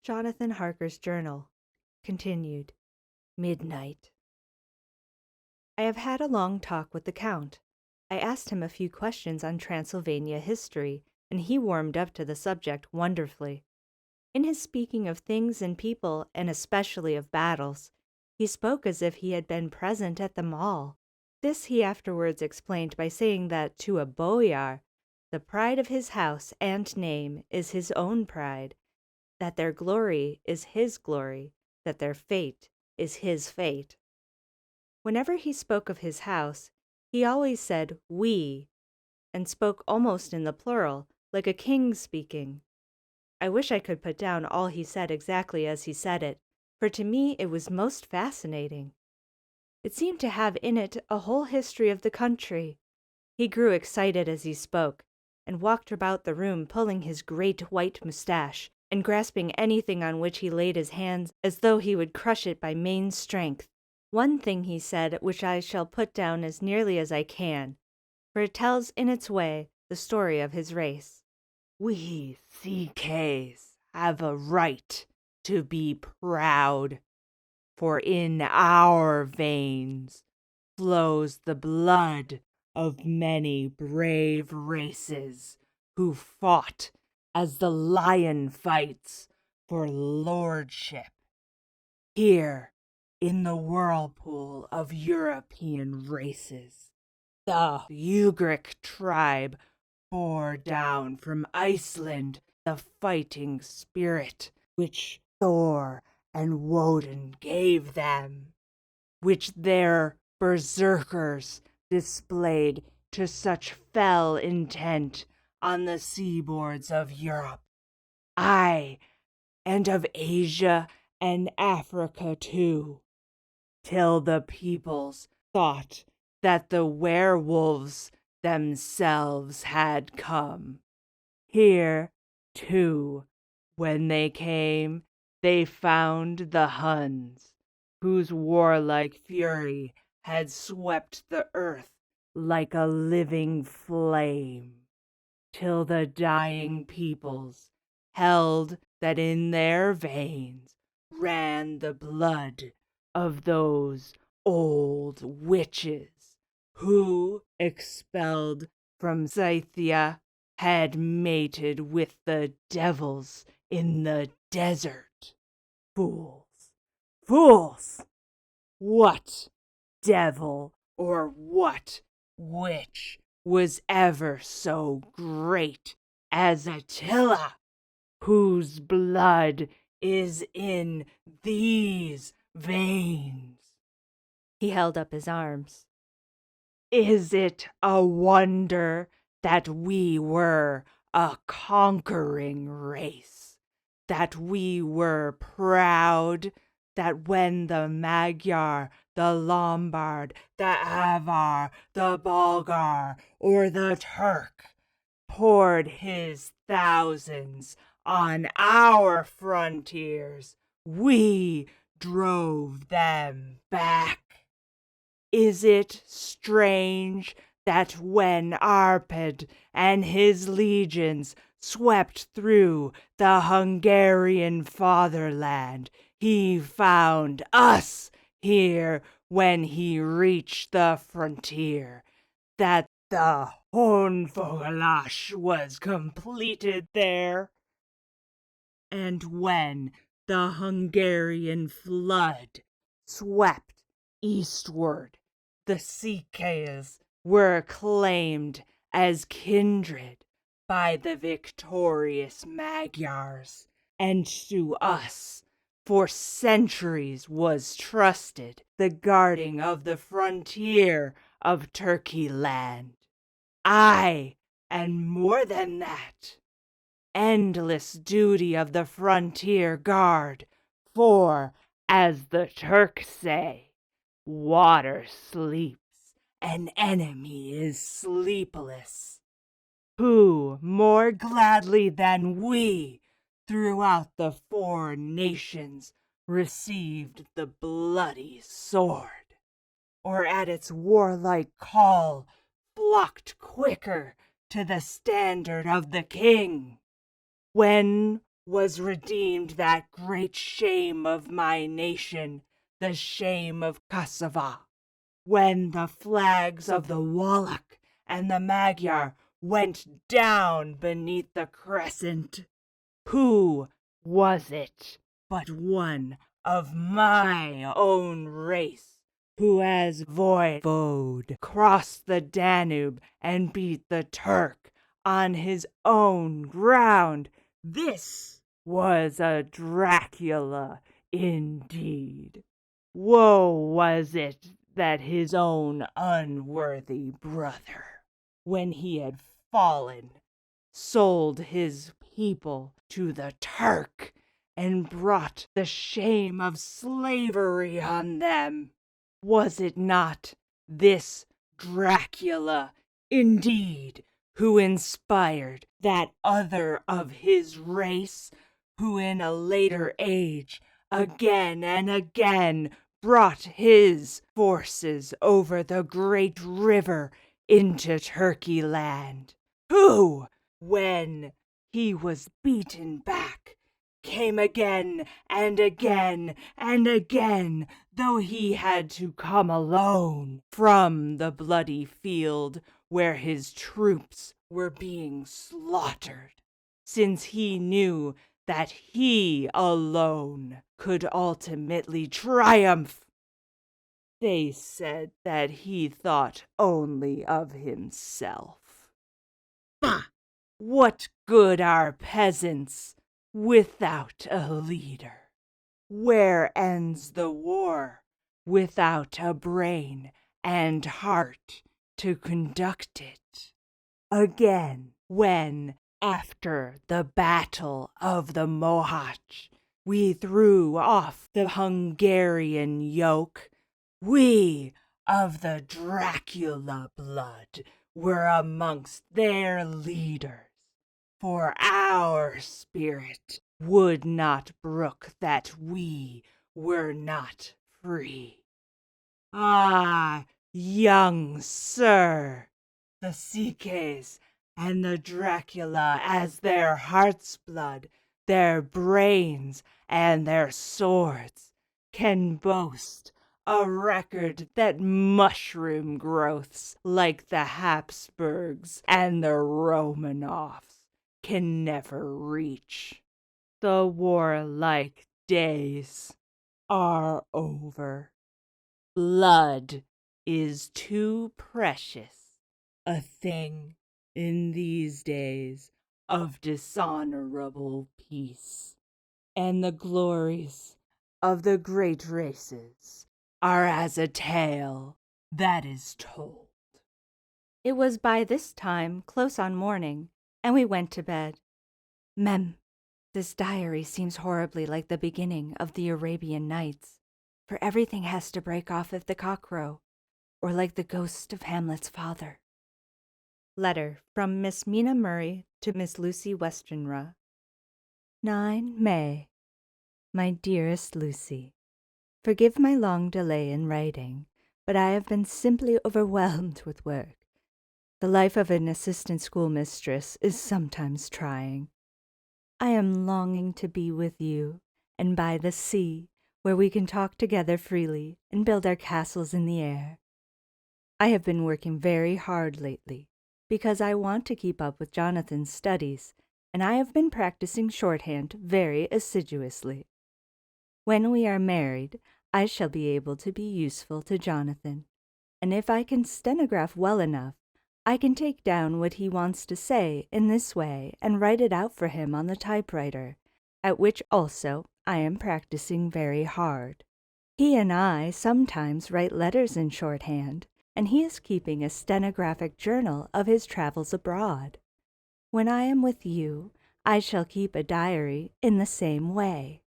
Jonathan Harker's Journal. Continued. Midnight. I have had a long talk with the Count. I asked him a few questions on Transylvania history, and he warmed up to the subject wonderfully. In his speaking of things and people, and especially of battles, he spoke as if he had been present at them all. This he afterwards explained by saying that to a boyar, the pride of his house and name is his own pride, that their glory is his glory, that their fate is his fate. Whenever he spoke of his house, he always said we, and spoke almost in the plural, like a king speaking. I wish I could put down all he said exactly as he said it, for to me it was most fascinating. It seemed to have in it a whole history of the country. He grew excited as he spoke, and walked about the room pulling his great white moustache, and grasping anything on which he laid his hands as though he would crush it by main strength. One thing he said which I shall put down as nearly as I can, for it tells in its way the story of his race. We CKs have a right to be proud, for in our veins flows the blood of many brave races who fought as the lion fights for lordship. Here, in the whirlpool of European races, the Ugric tribe bore down from Iceland the fighting spirit which Thor and Woden gave them, which their berserkers displayed to such fell intent on the seaboards of Europe, aye, and of Asia and Africa too, till the peoples thought that the werewolves themselves had come. Here, too, when they came, they found the Huns, whose warlike fury had swept the earth like a living flame, till the dying peoples held that in their veins ran the blood of those old witches who, expelled from Scythia, had mated with the devils in the desert. Fools! Fools! What devil or what witch was ever so great as Attila, whose blood is in these veins? He held up his arms. Is it a wonder that we were a conquering race, that we were proud, that when the Magyar, the Lombard, the Avar, the Bulgar, or the Turk poured his thousands on our frontiers, we drove them back? Is it strange that when Arpad and his legions swept through the Hungarian fatherland, he found us here when he reached the frontier, that the Hornfogelach was completed there? And when the Hungarian flood swept eastward, the Sikhes were claimed as kindred by the victorious Magyars, and to us for centuries was trusted the guarding of the frontier of Turkey land. Aye, and more than that, endless duty of the frontier guard, for, as the Turks say, water sleeps, an enemy is sleepless. Who more gladly than we throughout the 4 nations received the bloody sword, or at its warlike call flocked quicker to the standard of the king? When was redeemed that great shame of my nation, the shame of Kosovo, when the flags of the Wallach and the Magyar went down beneath the crescent. Who was it but one of my own race who as voivode crossed the Danube and beat the Turk on his own ground? This was a Dracula indeed. Woe was it that his own unworthy brother, when he had fallen, sold his people to the Turk and brought the shame of slavery on them. Was it not this Dracula, indeed, who inspired that other of his race, who in a later age again and again brought his forces over the great river into Turkey land? Who, when he was beaten back, came again and again and again, though he had to come alone from the bloody field where his troops were being slaughtered, since he knew that he alone could ultimately triumph. They said that he thought only of himself. Bah! What good are peasants without a leader? Where ends the war without a brain and heart to conduct it? Again, when, after the Battle of the Mohacs, we threw off the Hungarian yoke, we of the Dracula blood were amongst their leaders, for our spirit would not brook that we were not free. Ah, young sir, the Sikhes and the Dracula as their heart's blood, their brains, and their swords can boast a record that mushroom growths like the Habsburgs and the Romanovs can never reach. The warlike days are over. Blood is too precious a thing in these days of dishonorable peace, and the glories of the great races are as a tale that is told. It was by this time close on morning, and we went to bed. Mem, this diary seems horribly like the beginning of the Arabian Nights, for everything has to break off at the cockcrow, or like the ghost of Hamlet's father. Letter from Miss Mina Murray to Miss Lucy Westenra. 9 May. My dearest Lucy, forgive my long delay in writing, but I have been simply overwhelmed with work. The life of an assistant schoolmistress is sometimes trying. I am longing to be with you, and by the sea, where we can talk together freely and build our castles in the air. I have been working very hard lately, because I want to keep up with Jonathan's studies, and I have been practicing shorthand very assiduously. When we are married, I shall be able to be useful to Jonathan, and if I can stenograph well enough, I can take down what he wants to say in this way and write it out for him on the typewriter, at which also I am practicing very hard. He and I sometimes write letters in shorthand, and he is keeping a stenographic journal of his travels abroad. When I am with you, I shall keep a diary in the same way.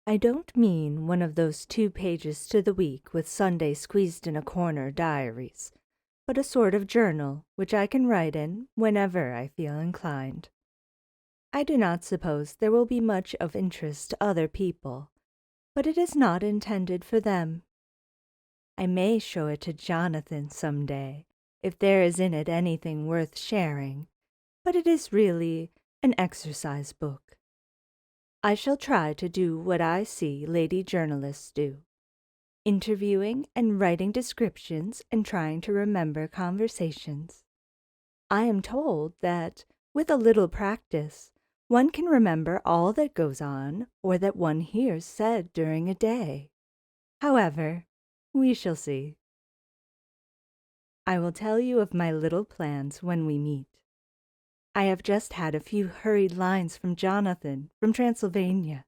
I don't mean one of those 2 pages to the week with Sunday squeezed in a corner diaries, but a sort of journal which I can write in whenever I feel inclined. I do not suppose there will be much of interest to other people, but it is not intended for them. I may show it to Jonathan some day, if there is in it anything worth sharing, but it is really an exercise book. I shall try to do what I see lady journalists do, interviewing and writing descriptions and trying to remember conversations. I am told that, with a little practice, one can remember all that goes on or that one hears said during a day. However, we shall see. I will tell you of my little plans when we meet. I have just had a few hurried lines from Jonathan from Transylvania.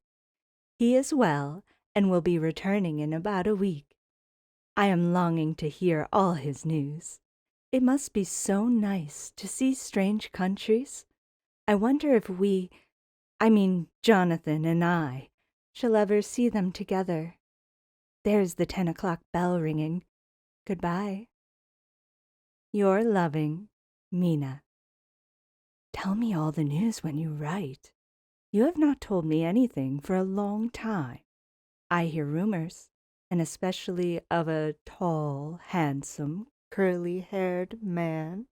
He is well and will be returning in about a week. I am longing to hear all his news. It must be so nice to see strange countries. I wonder if Jonathan and I, shall ever see them together. There's the 10 o'clock bell ringing. Goodbye. Your loving, Mina. Tell me all the news when you write. You have not told me anything for a long time. I hear rumors, and especially of a tall, handsome, curly-haired man.